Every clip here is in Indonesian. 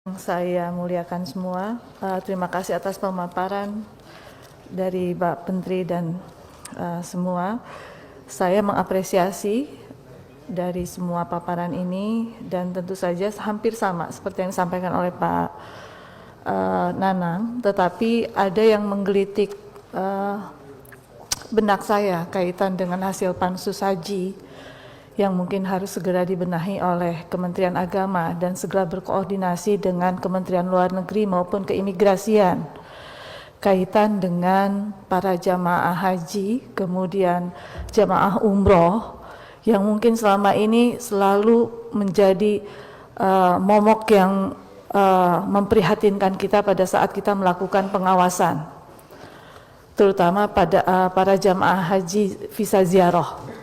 Saya muliakan semua, terima kasih atas pemaparan dari Pak Menteri dan semua. Saya mengapresiasi dari semua paparan ini dan tentu saja hampir sama seperti yang disampaikan oleh Pak Nanang, tetapi ada yang menggelitik benak saya kaitan dengan hasil pansus haji yang mungkin harus segera dibenahi oleh Kementerian Agama dan segera berkoordinasi dengan Kementerian Luar Negeri maupun keimigrasian kaitan dengan para jamaah haji, kemudian jamaah umroh yang mungkin selama ini selalu menjadi momok yang memprihatinkan kita pada saat kita melakukan pengawasan, terutama pada para jamaah haji visa ziarah.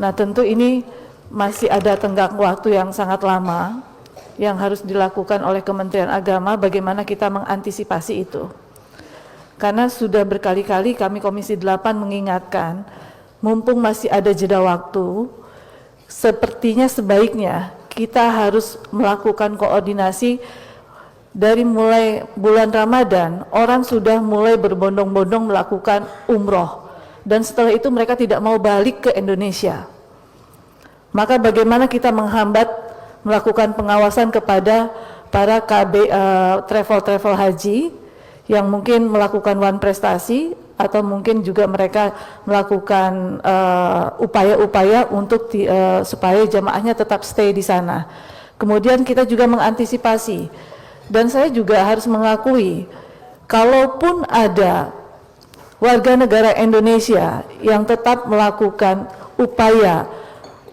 Nah, tentu ini masih ada tenggang waktu yang sangat lama yang harus dilakukan oleh Kementerian Agama bagaimana kita mengantisipasi itu. Karena sudah berkali-kali kami Komisi 8 mengingatkan, mumpung masih ada jeda waktu, sepertinya sebaiknya kita harus melakukan koordinasi dari mulai bulan Ramadan, orang sudah mulai berbondong-bondong melakukan umroh. Dan setelah itu mereka tidak mau balik ke Indonesia. Maka bagaimana kita menghambat melakukan pengawasan kepada para travel haji yang mungkin melakukan one prestasi atau mungkin juga mereka melakukan upaya-upaya untuk supaya jamaahnya tetap stay di sana. Kemudian kita juga mengantisipasi, dan saya juga harus mengakui, kalaupun ada warga negara Indonesia yang tetap melakukan upaya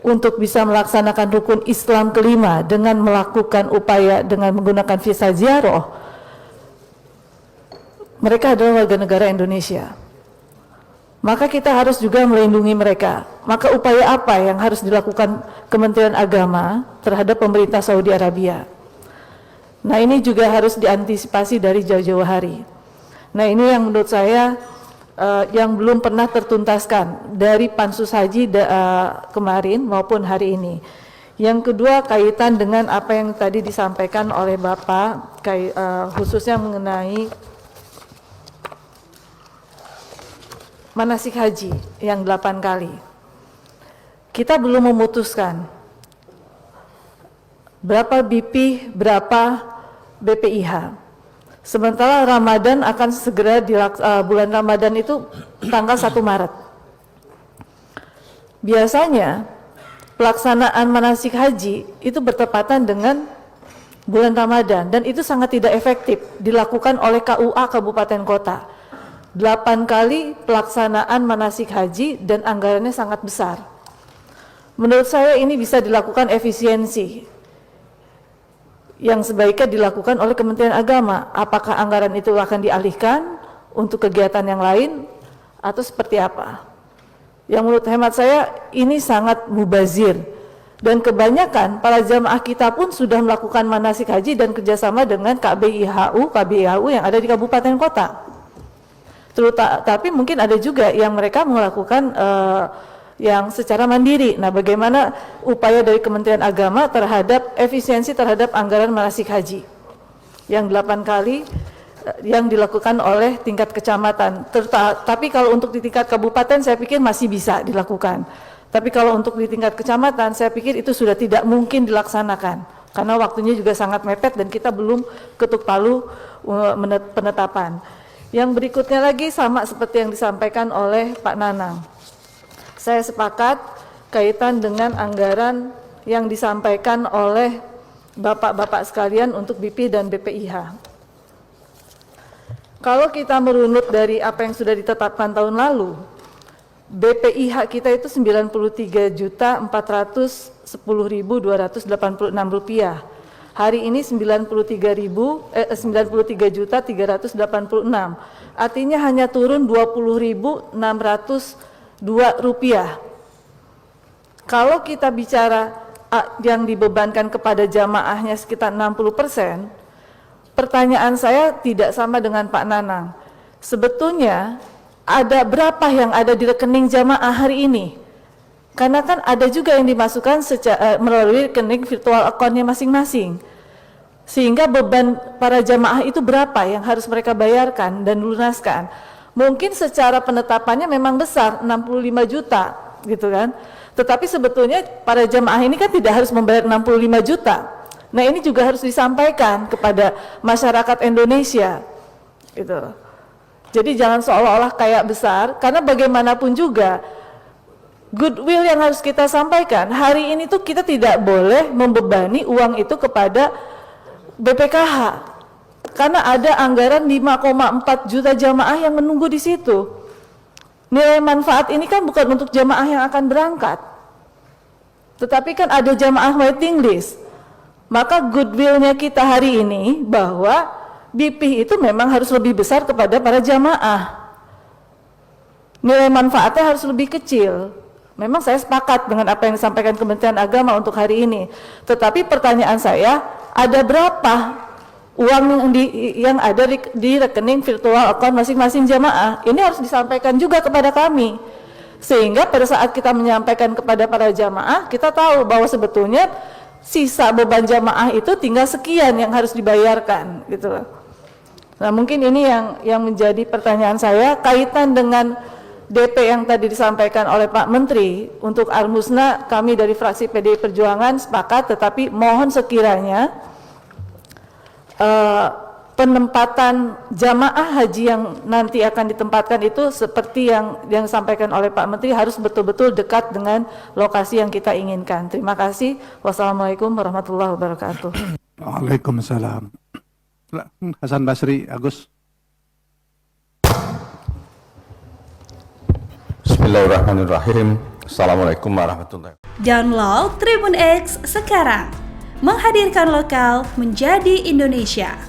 untuk bisa melaksanakan rukun Islam kelima dengan melakukan upaya dengan menggunakan visa ziarah, mereka adalah warga negara Indonesia. Maka kita harus juga melindungi mereka. Maka upaya apa yang harus dilakukan Kementerian Agama terhadap pemerintah Saudi Arabia? Nah, ini juga harus diantisipasi dari jauh-jauh hari. Nah, ini yang menurut saya yang belum pernah tertuntaskan dari pansus haji kemarin maupun hari ini. Yang kedua, kaitan dengan apa yang tadi disampaikan oleh Bapak, khususnya mengenai manasik haji yang 8 kali. Kita belum memutuskan berapa BP, berapa BPIH. Sementara Ramadan akan segera bulan Ramadan itu tanggal 1 Maret. Biasanya pelaksanaan manasik haji itu bertepatan dengan bulan Ramadan dan itu sangat tidak efektif dilakukan oleh KUA kabupaten kota. 8 kali pelaksanaan manasik haji dan anggarannya sangat besar. Menurut saya ini bisa dilakukan efisiensi yang sebaiknya dilakukan oleh Kementerian Agama. Apakah anggaran itu akan dialihkan untuk kegiatan yang lain atau seperti apa? Yang menurut hemat saya ini sangat mubazir, dan kebanyakan para jamaah kita pun sudah melakukan manasik haji dan kerjasama dengan KBIHU yang ada di kabupaten kota. Tapi mungkin ada juga yang mereka melakukan yang secara mandiri. Nah, bagaimana upaya dari Kementerian Agama terhadap efisiensi terhadap anggaran manasik haji yang 8 kali yang dilakukan oleh tingkat kecamatan. Tapi kalau untuk di tingkat kabupaten saya pikir masih bisa dilakukan. Tapi kalau untuk di tingkat kecamatan saya pikir itu sudah tidak mungkin dilaksanakan karena waktunya juga sangat mepet dan kita belum ketuk palu penetapan. Yang berikutnya lagi sama seperti yang disampaikan oleh Pak Nanang. Saya sepakat kaitan dengan anggaran yang disampaikan oleh Bapak-bapak sekalian untuk BP dan BPIH. Kalau kita merunut dari apa yang sudah ditetapkan tahun lalu, BPIH kita itu Rp93.410.286. Hari ini 93.386. Artinya hanya turun Rp20.602. Kalau kita bicara yang dibebankan kepada jamaahnya sekitar 60%, pertanyaan saya tidak sama dengan Pak Nanang. Sebetulnya ada berapa yang ada di rekening jamaah hari ini? Karena kan ada juga yang dimasukkan melalui rekening virtual account-nya masing-masing. Sehingga beban para jamaah itu berapa yang harus mereka bayarkan dan lunaskan. Mungkin secara penetapannya memang besar, 65 juta gitu kan. Tetapi sebetulnya para jamaah ini kan tidak harus membayar 65 juta. Nah ini juga harus disampaikan kepada masyarakat Indonesia gitu. Jadi jangan seolah-olah kayak besar, karena bagaimanapun juga goodwill yang harus kita sampaikan, hari ini tuh kita tidak boleh membebani uang itu kepada BPKH karena ada anggaran 5,4 juta jamaah yang menunggu di situ. Nilai manfaat ini kan bukan untuk jamaah yang akan berangkat, tetapi kan ada jamaah waiting list. Maka goodwill-nya kita hari ini bahwa BP itu memang harus lebih besar kepada para jamaah. Nilai manfaatnya harus lebih kecil. Memang saya sepakat dengan apa yang disampaikan Kementerian Agama untuk hari ini. Tetapi pertanyaan saya, ada berapa uang yang ada di rekening virtual account masing-masing jamaah? Ini harus disampaikan juga kepada kami. Sehingga pada saat kita menyampaikan kepada para jamaah, kita tahu bahwa sebetulnya sisa beban jamaah itu tinggal sekian yang harus dibayarkan gitu loh. Nah, mungkin ini yang menjadi pertanyaan saya kaitan dengan DP yang tadi disampaikan oleh Pak Menteri. Untuk Al-Musna, kami dari fraksi PDI Perjuangan sepakat, tetapi mohon sekiranya penempatan jamaah haji yang nanti akan ditempatkan itu seperti yang disampaikan oleh Pak Menteri, harus betul-betul dekat dengan lokasi yang kita inginkan. Terima kasih. Wassalamualaikum warahmatullahi wabarakatuh. Waalaikumsalam. Hasan Basri, Agus. Bismillahirrahmanirrahim. Assalamualaikum warahmatullahi wabarakatuh. Download Tribun X sekarang. Menghadirkan lokal menjadi Indonesia.